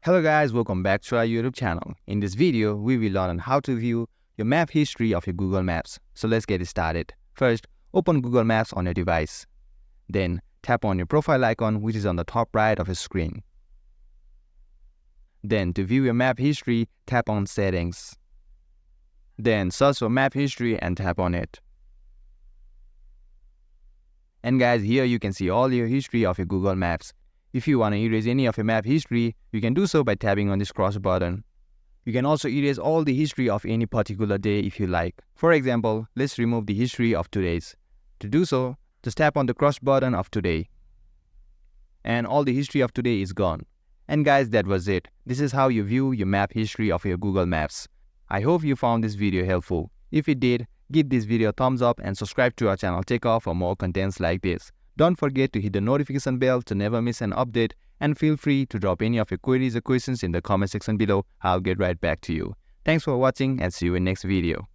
Hello guys, welcome back to our YouTube channel. In this video, we will learn on how to view your map history of your Google Maps. So let's get started. First, open Google Maps on your device. Then, tap on your profile icon which is on the top right of your screen. Then, to view your map history, tap on Settings. Then, search for Map History and tap on it. And guys, here you can see all your history of your Google Maps. If you want to erase any of your map history, you can do so by tapping on this cross button. You can also erase all the history of any particular day if you like. For example, let's remove the history of today's. To do so, just tap on the cross button of today. And all the history of today is gone. And guys, that was it. This is how you view your map history of your Google Maps. I hope you found this video helpful. If it did, give this video a thumbs up and subscribe to our channel TechUp for more contents like this. Don't forget to hit the notification bell to never miss an update, and feel free to drop any of your queries or questions in the comment section below. I'll get right back to you. Thanks for watching and see you in next video.